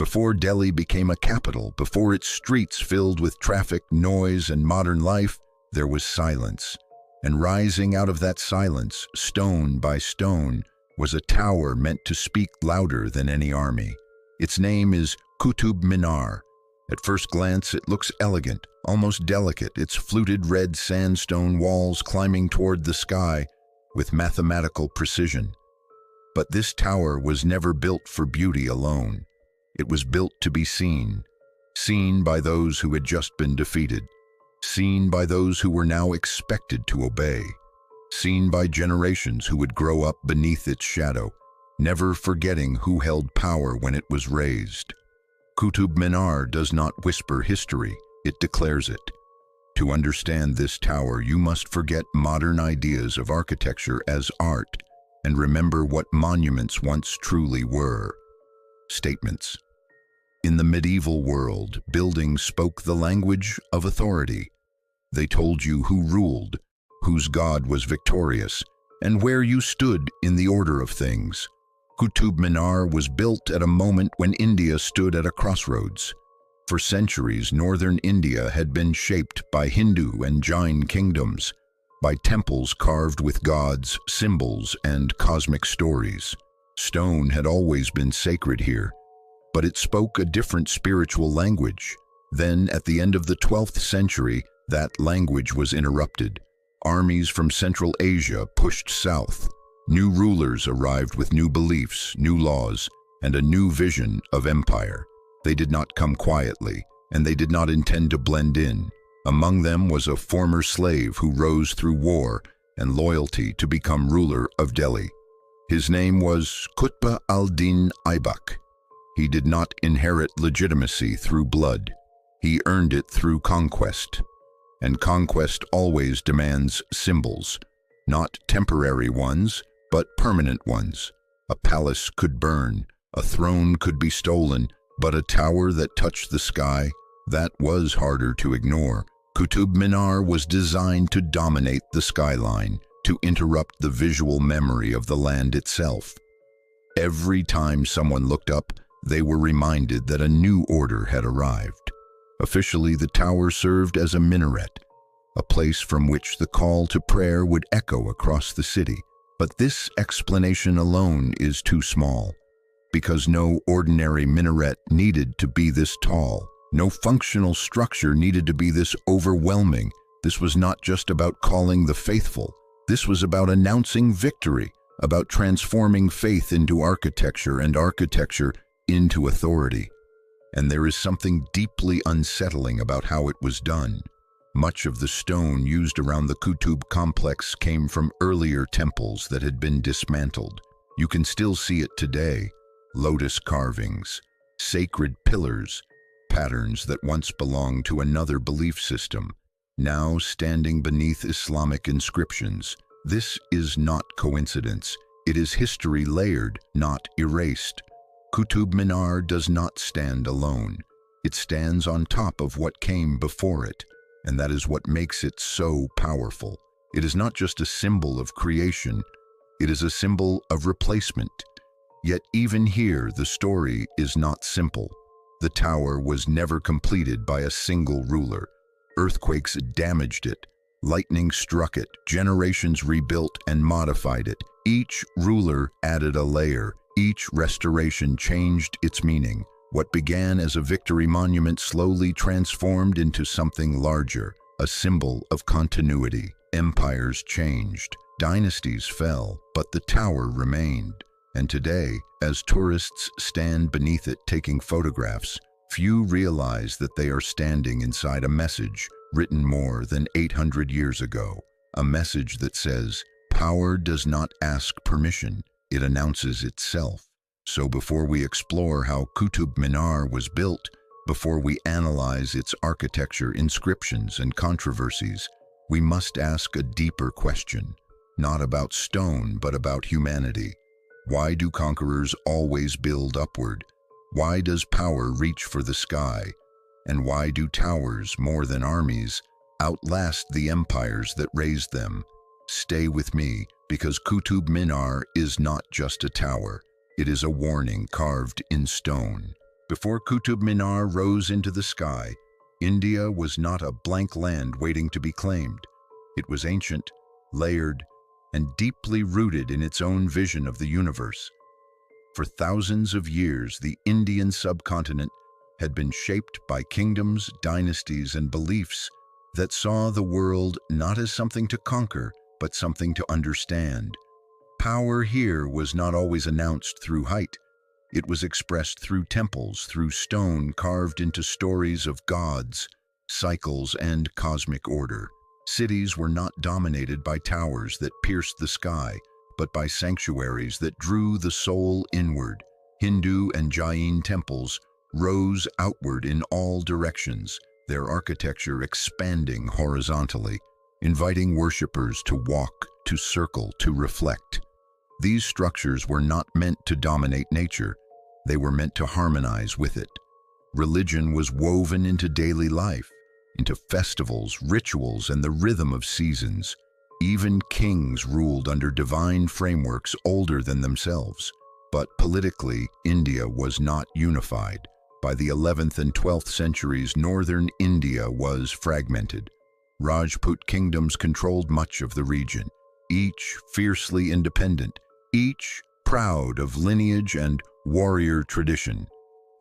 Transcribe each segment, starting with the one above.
Before Delhi became a capital, before its streets filled with traffic, noise, and modern life, there was silence. And rising out of that silence, stone by stone, was a tower meant to speak louder than any army. Its name is Qutub Minar. At first glance, it looks elegant, almost delicate, its fluted red sandstone walls climbing toward the sky with mathematical precision. But this tower was never built for beauty alone. It was built to be seen by those who had just been defeated, seen by those who were now expected to obey, seen by generations who would grow up beneath its shadow, never forgetting who held power when it was raised. Qutub Minar does not whisper history, it declares it. To understand this tower, you must forget modern ideas of architecture as art and remember what monuments once truly were. Statements. In the medieval world, buildings spoke the language of authority. They told you who ruled, whose god was victorious, and where you stood in the order of things. Qutub Minar was built at a moment when India stood at a crossroads. For centuries, northern India had been shaped by Hindu and Jain kingdoms, by temples carved with gods, symbols, and cosmic stories. Stone had always been sacred here, but it spoke a different spiritual language. Then, at the end of the 12th century, that language was interrupted. Armies from Central Asia pushed south. New rulers arrived with new beliefs, new laws, and a new vision of empire. They did not come quietly, and they did not intend to blend in. Among them was a former slave who rose through war and loyalty to become ruler of Delhi. His name was Qutb al-Din Aibak. He did not inherit legitimacy through blood. He earned it through conquest. And conquest always demands symbols, not temporary ones, but permanent ones. A palace could burn, a throne could be stolen, but a tower that touched the sky, that was harder to ignore. Qutub Minar was designed to dominate the skyline, to interrupt the visual memory of the land itself. Every time someone looked up, they were reminded that a new order had arrived. Officially, the tower served as a minaret, a place from which the call to prayer would echo across the city. But this explanation alone is too small, because no ordinary minaret needed to be this tall. No functional structure needed to be this overwhelming. This was not just about calling the faithful. This was about announcing victory, about transforming faith into architecture and architecture into authority. And there is something deeply unsettling about how it was done. Much of the stone used around the Qutub complex came from earlier temples that had been dismantled. You can still see it today: lotus carvings, sacred pillars, patterns that once belonged to another belief system, now standing beneath Islamic inscriptions. This is not coincidence. It is history layered, not erased. Qutub Minar does not stand alone. It stands on top of what came before it. And that is what makes it so powerful. It is not just a symbol of creation, it is a symbol of replacement. Yet even here, the story is not simple. The tower was never completed by a single ruler. Earthquakes damaged it, lightning struck it, generations rebuilt and modified it. Each ruler added a layer, each restoration changed its meaning. What began as a victory monument slowly transformed into something larger, a symbol of continuity. Empires changed, dynasties fell, but the tower remained. And today, as tourists stand beneath it taking photographs, few realize that they are standing inside a message written more than 800 years ago. A message that says, power does not ask permission, it announces itself. So before we explore how Qutub Minar was built, before we analyze its architecture, inscriptions, and controversies, we must ask a deeper question, not about stone, but about humanity. Why do conquerors always build upward? Why does power reach for the sky? And why do towers, more than armies, outlast the empires that raised them? Stay with me, because Qutub Minar is not just a tower. It is a warning carved in stone. Before Qutub Minar rose into the sky, India was not a blank land waiting to be claimed. It was ancient, layered, and deeply rooted in its own vision of the universe. For thousands of years, the Indian subcontinent had been shaped by kingdoms, dynasties, and beliefs that saw the world not as something to conquer, but something to understand. Power here was not always announced through height. It was expressed through temples, through stone carved into stories of gods, cycles, and cosmic order. Cities were not dominated by towers that pierced the sky, but by sanctuaries that drew the soul inward. Hindu and Jain temples rose outward in all directions, their architecture expanding horizontally, inviting worshippers to walk, to circle, to reflect. These structures were not meant to dominate nature, they were meant to harmonize with it. Religion was woven into daily life, into festivals, rituals, and the rhythm of seasons. Even kings ruled under divine frameworks older than themselves. But politically, India was not unified. By the 11th and 12th centuries, northern India was fragmented. Rajput kingdoms controlled much of the region, each fiercely independent, each proud of lineage and warrior tradition.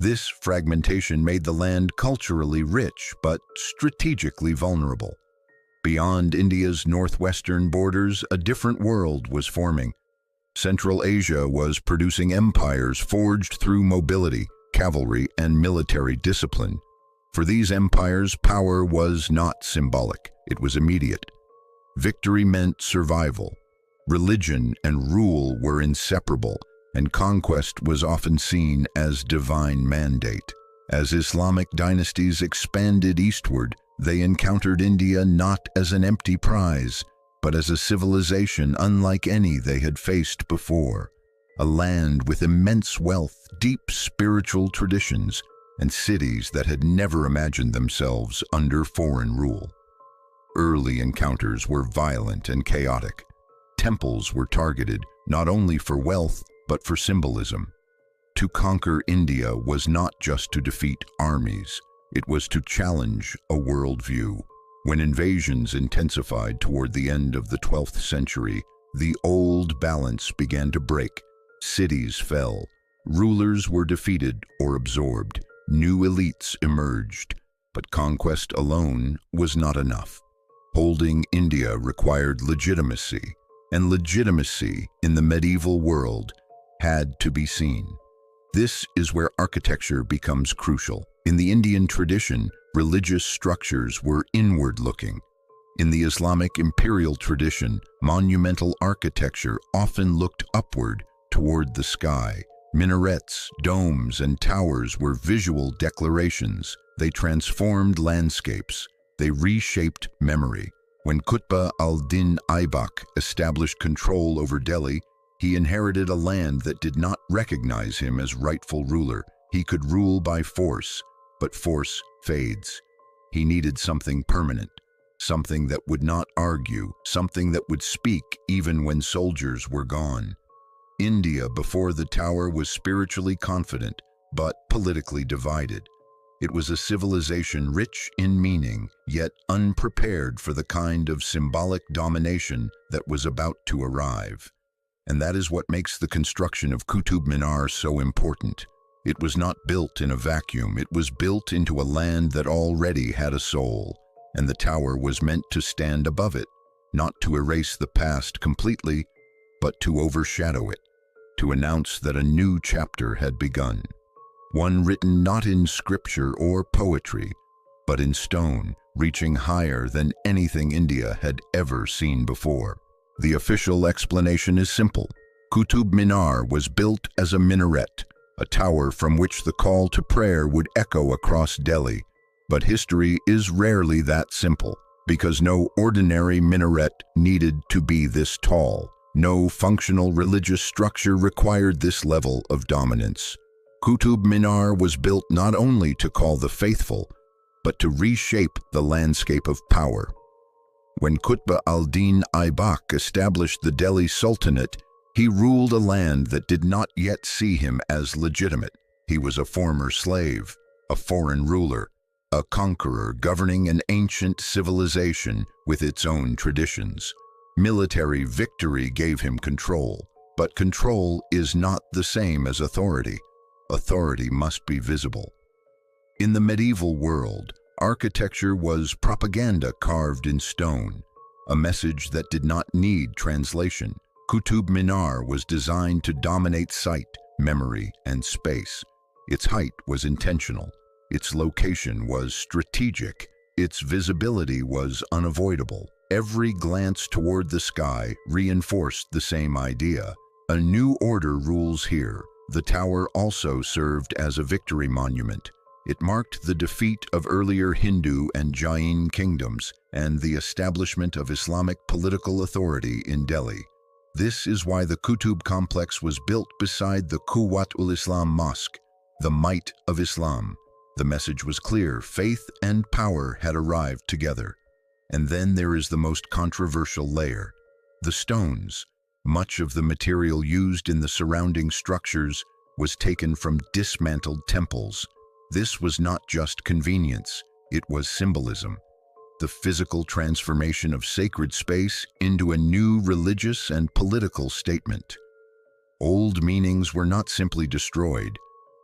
This fragmentation made the land culturally rich but strategically vulnerable. Beyond India's northwestern borders, a different world was forming. Central Asia was producing empires forged through mobility, cavalry, and military discipline. For these empires, power was not symbolic, it was immediate. Victory meant survival. Religion and rule were inseparable, and conquest was often seen as divine mandate. As Islamic dynasties expanded eastward, they encountered India not as an empty prize, but as a civilization unlike any they had faced before. A land with immense wealth, deep spiritual traditions, and cities that had never imagined themselves under foreign rule. Early encounters were violent and chaotic. Temples were targeted not only for wealth, but for symbolism. To conquer India was not just to defeat armies, it was to challenge a worldview. When invasions intensified toward the end of the 12th century, the old balance began to break. Cities fell, rulers were defeated or absorbed, new elites emerged. But conquest alone was not enough. Holding India required legitimacy, and legitimacy in the medieval world had to be seen. This is where architecture becomes crucial. In the Indian tradition, religious structures were inward-looking. In the Islamic imperial tradition, monumental architecture often looked upward toward the sky. Minarets, domes, and towers were visual declarations. They transformed landscapes. They reshaped memory. When Qutb al-Din Aibak established control over Delhi, he inherited a land that did not recognize him as rightful ruler. He could rule by force, but force fades. He needed something permanent, something that would not argue, something that would speak even when soldiers were gone. India before the tower was spiritually confident, but politically divided. It was a civilization rich in meaning, yet unprepared for the kind of symbolic domination that was about to arrive. And that is what makes the construction of Qutub Minar so important. It was not built in a vacuum, it was built into a land that already had a soul, and the tower was meant to stand above it, not to erase the past completely, but to overshadow it, to announce that a new chapter had begun. One written not in scripture or poetry, but in stone, reaching higher than anything India had ever seen before. The official explanation is simple. Qutub Minar was built as a minaret, a tower from which the call to prayer would echo across Delhi. But history is rarely that simple, because no ordinary minaret needed to be this tall. No functional religious structure required this level of dominance. Qutub Minar was built not only to call the faithful, but to reshape the landscape of power. When Qutb al-Din Aibak established the Delhi Sultanate, he ruled a land that did not yet see him as legitimate. He was a former slave, a foreign ruler, a conqueror governing an ancient civilization with its own traditions. Military victory gave him control, but control is not the same as authority. Authority must be visible. In the medieval world, architecture was propaganda carved in stone, a message that did not need translation. Qutub Minar was designed to dominate sight, memory, and space. Its height was intentional. Its location was strategic. Its visibility was unavoidable. Every glance toward the sky reinforced the same idea. A new order rules here. The tower also served as a victory monument. It marked the defeat of earlier Hindu and Jain kingdoms and the establishment of Islamic political authority in Delhi. This is why the Qutub complex was built beside the Quwwat-ul-Islam Mosque, the might of Islam. The message was clear: faith and power had arrived together. And then there is the most controversial layer: the stones. Much of the material used in the surrounding structures was taken from dismantled temples. This was not just convenience, it was symbolism. The physical transformation of sacred space into a new religious and political statement. Old meanings were not simply destroyed,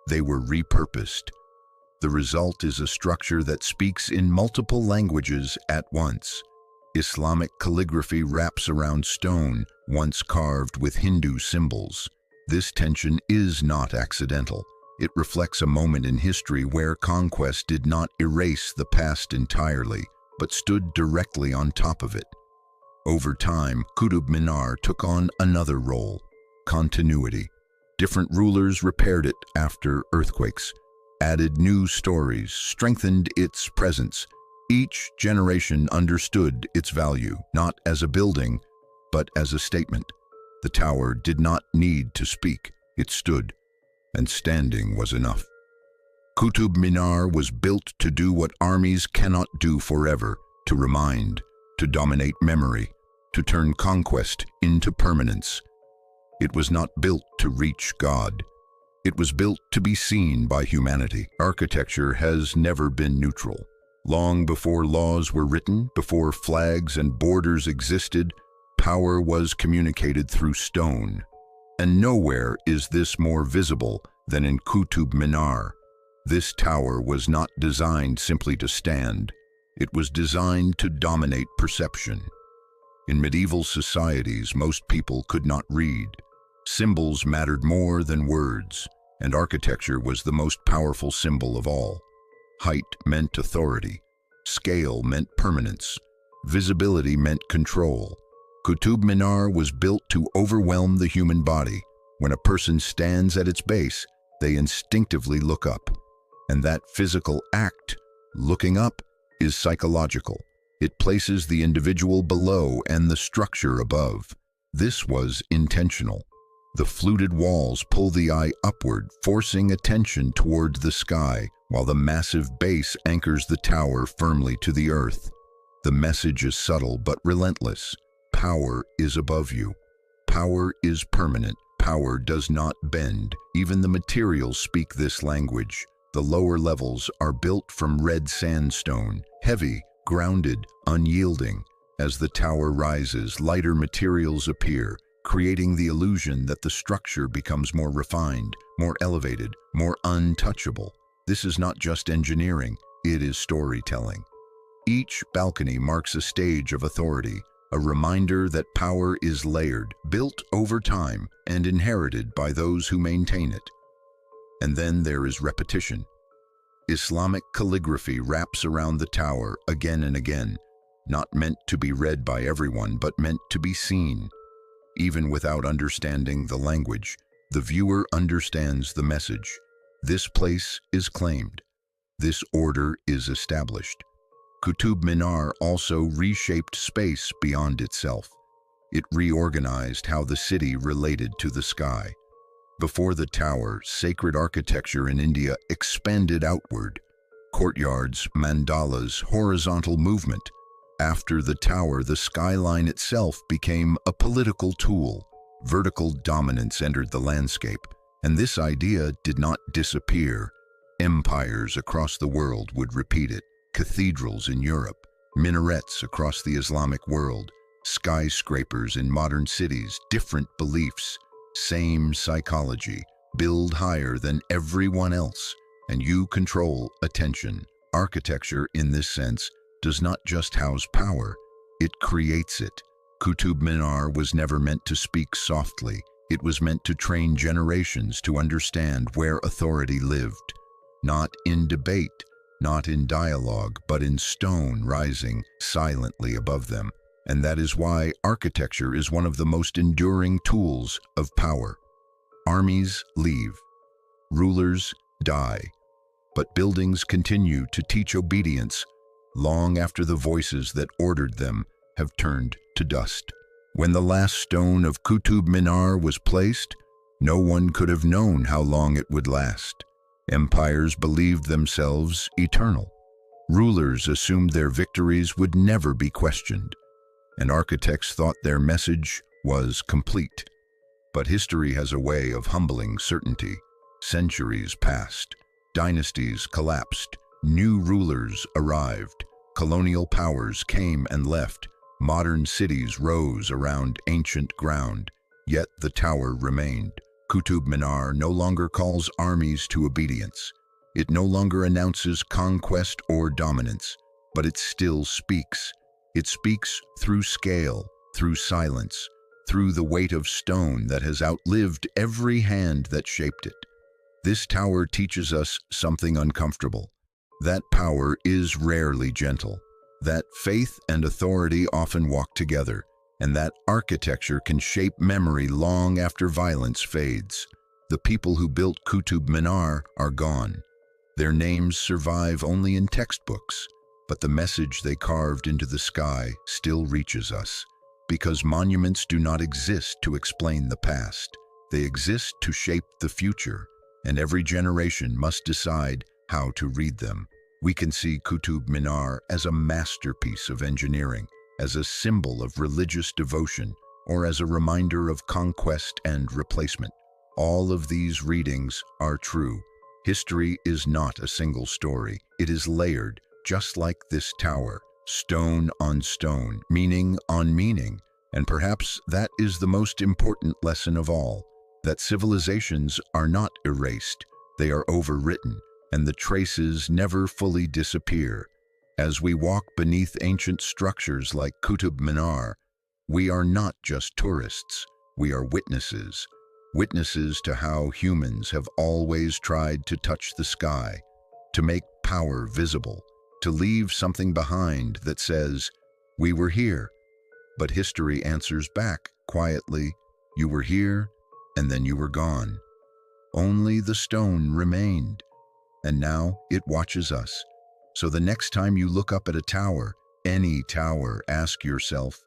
they were repurposed. The result is a structure that speaks in multiple languages at once. Islamic calligraphy wraps around stone once carved with Hindu symbols. This tension is not accidental. It reflects a moment in history where conquest did not erase the past entirely, but stood directly on top of it. Over time, Qutub Minar took on another role: continuity. Different rulers repaired it after earthquakes, added new stories, strengthened its presence. Each generation understood its value, not as a building, but as a statement. The tower did not need to speak, it stood, and standing was enough. Qutub Minar was built to do what armies cannot do forever: to remind, to dominate memory, to turn conquest into permanence. It was not built to reach God. It was built to be seen by humanity. Architecture has never been neutral. Long before laws were written, before flags and borders existed, power was communicated through stone. And nowhere is this more visible than in Qutub Minar. This tower was not designed simply to stand. It was designed to dominate perception. In medieval societies, most people could not read. Symbols mattered more than words, and architecture was the most powerful symbol of all. Height meant authority. Scale meant permanence. Visibility meant control. Qutub Minar was built to overwhelm the human body. When a person stands at its base, they instinctively look up. And that physical act, looking up, is psychological. It places the individual below and the structure above. This was intentional. The fluted walls pull the eye upward, forcing attention towards the sky, while the massive base anchors the tower firmly to the earth. The message is subtle but relentless. Power is above you. Power is permanent. Power does not bend. Even the materials speak this language. The lower levels are built from red sandstone, heavy, grounded, unyielding. As the tower rises, lighter materials appear, creating the illusion that the structure becomes more refined, more elevated, more untouchable. This is not just engineering, it is storytelling. Each balcony marks a stage of authority, a reminder that power is layered, built over time, and inherited by those who maintain it. And then there is repetition. Islamic calligraphy wraps around the tower again and again, not meant to be read by everyone, but meant to be seen. Even without understanding the language, the viewer understands the message. This place is claimed. This order is established. Qutub Minar also reshaped space beyond itself. It reorganized how the city related to the sky. Before the tower, sacred architecture in India expanded outward. Courtyards, mandalas, horizontal movement. After the tower, the skyline itself became a political tool. Vertical dominance entered the landscape. And this idea did not disappear. Empires across the world would repeat it. Cathedrals in Europe, minarets across the Islamic world, skyscrapers in modern cities, different beliefs, same psychology. Build higher than everyone else, and you control attention. Architecture, in this sense, does not just house power, it creates it. Qutub Minar was never meant to speak softly. It was meant to train generations to understand where authority lived. Not in debate, not in dialogue, but in stone rising silently above them. And that is why architecture is one of the most enduring tools of power. Armies leave, rulers die, but buildings continue to teach obedience long after the voices that ordered them have turned to dust. When the last stone of Qutub Minar was placed, no one could have known how long it would last. Empires believed themselves eternal. Rulers assumed their victories would never be questioned, and architects thought their message was complete. But history has a way of humbling certainty. Centuries passed, dynasties collapsed, new rulers arrived, colonial powers came and left, modern cities rose around ancient ground, yet the tower remained. Qutub Minar no longer calls armies to obedience. It no longer announces conquest or dominance, but it still speaks. It speaks through scale, through silence, through the weight of stone that has outlived every hand that shaped it. This tower teaches us something uncomfortable. That power is rarely gentle, that faith and authority often walk together, and that architecture can shape memory long after violence fades. The people who built Qutub Minar are gone. Their names survive only in textbooks, but the message they carved into the sky still reaches us. Because monuments do not exist to explain the past. They exist to shape the future, and every generation must decide how to read them. We can see Qutub Minar as a masterpiece of engineering, as a symbol of religious devotion, or as a reminder of conquest and replacement. All of these readings are true. History is not a single story. It is layered, just like this tower. Stone on stone, meaning on meaning. And perhaps that is the most important lesson of all, that civilizations are not erased, they are overwritten, and the traces never fully disappear. As we walk beneath ancient structures like Qutub Minar, we are not just tourists, we are witnesses. Witnesses to how humans have always tried to touch the sky, to make power visible, to leave something behind that says, "We were here." But history answers back quietly, "You were here, and then you were gone." Only the stone remained, and now it watches us. So the next time you look up at a tower, any tower, ask yourself,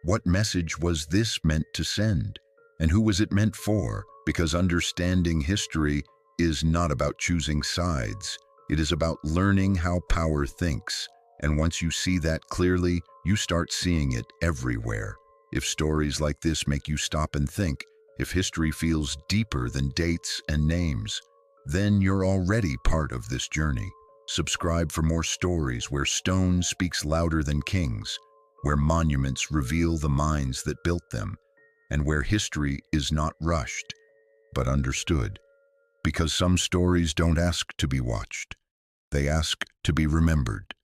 what message was this meant to send? And who was it meant for? Because understanding history is not about choosing sides. It is about learning how power thinks. And once you see that clearly, you start seeing it everywhere. If stories like this make you stop and think, if history feels deeper than dates and names, then you're already part of this journey. Subscribe for more stories where stone speaks louder than kings, where monuments reveal the minds that built them, and where history is not rushed, but understood. Because some stories don't ask to be watched, they ask to be remembered.